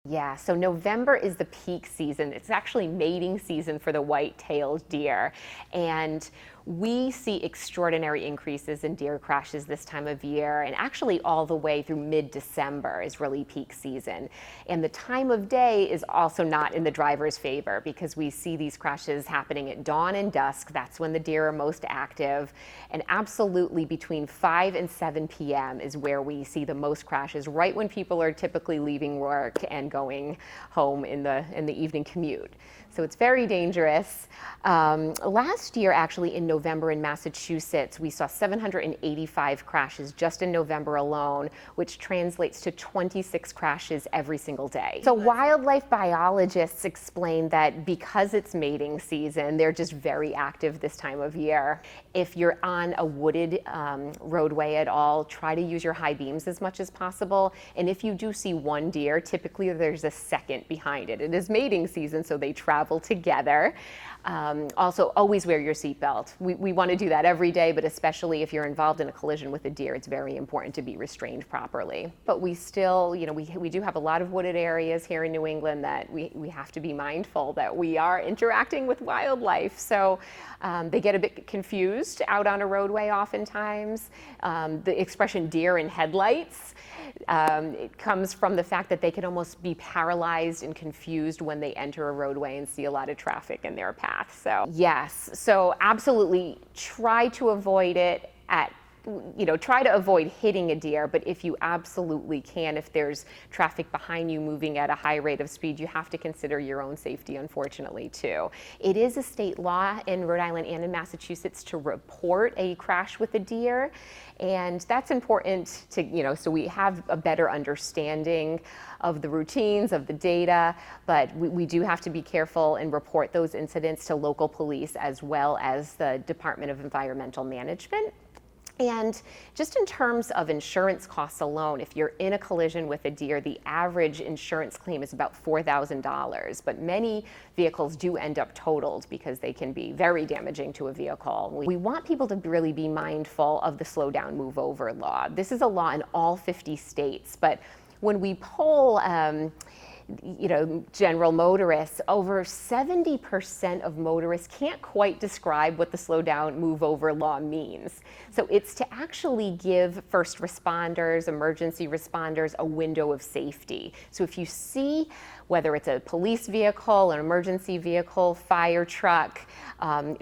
Yeah, so November is the peak season. It's actually mating season for the white-tailed deer. And we see extraordinary increases in deer crashes this time of year, and actually all the way through mid-December is really peak season. And the time of day is also not in the driver's favor because we see these crashes happening at dawn and dusk. That's when the deer are most active. And absolutely between 5 and 7 p.m. is where we see the most crashes, right when people are typically leaving work and going home in the evening commute. So it's very dangerous. Last year, actually, in November in Massachusetts, we saw 785 crashes just in November alone, which translates to 26 crashes every single day. So wildlife biologists explain that because it's mating season, they're just very active this time of year. If you're on a wooded roadway at all, try to use your high beams as much as possible. And if you do see one deer, typically there's a second behind it. It is mating season, so they travel together. Also, always wear your seatbelt. We want to do that every day, but especially if you're involved in a collision with a deer, it's very important to be restrained properly. But we still, we do have a lot of wooded areas here in New England that we have to be mindful that we are interacting with wildlife. So they get a bit confused out on a roadway oftentimes. The expression deer in headlights, it comes from the fact that they can almost be paralyzed and confused when they enter a roadway and see a lot of traffic in their path. So yes, so absolutely try to avoid it try to avoid hitting a deer, but if you absolutely can, if there's traffic behind you moving at a high rate of speed, you have to consider your own safety, unfortunately, too. It is a state law in Rhode Island and in Massachusetts to report a crash with a deer, and that's important to, so we have a better understanding of the routines, of the data, but we do have to be careful and report those incidents to local police as well as the Department of Environmental Management. And just in terms of insurance costs alone, if you're in a collision with a deer, the average insurance claim is about $4,000, but many vehicles do end up totaled because they can be very damaging to a vehicle. We want people to really be mindful of the slow down, move over law. This is a law in all 50 states, but when we poll general motorists, over 70% of motorists can't quite describe what the slow down, move over law means. So it's to actually give first responders, emergency responders, a window of safety. So if you see, whether it's a police vehicle, an emergency vehicle, fire truck,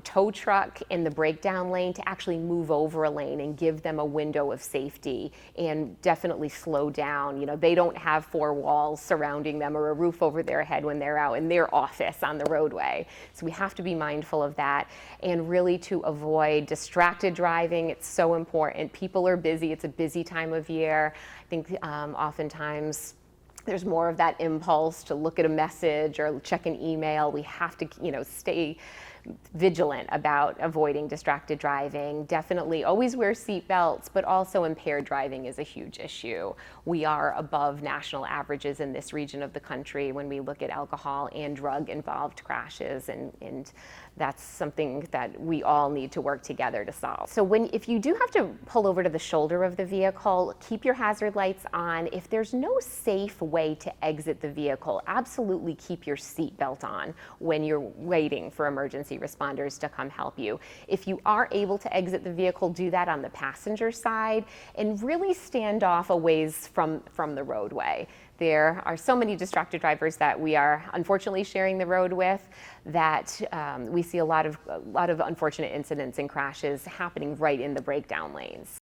tow truck in the breakdown lane, to actually move over a lane and give them a window of safety and definitely slow down. They don't have four walls surrounding them or a roof over their head when they're out in their office on the roadway. So we have to be mindful of that and really to avoid distracted driving. It's so important. People are busy. It's a busy time of year. I think oftentimes there's more of that impulse to look at a message or check an email. We have to, stay vigilant about avoiding distracted driving. Definitely always wear seat belts, but also impaired driving is a huge issue. We are above national averages in this region of the country when we look at alcohol and drug involved crashes, and that's something that we all need to work together to solve. So if you do have to pull over to the shoulder of the vehicle, keep your hazard lights on. If there's no safe way to exit the vehicle, absolutely keep your seat belt on when you're waiting for emergency responders to come help you. If you are able to exit the vehicle, do that on the passenger side and really stand off a ways from the roadway. There are so many distracted drivers that we are unfortunately sharing the road with that we see a lot of unfortunate incidents and crashes happening right in the breakdown lanes.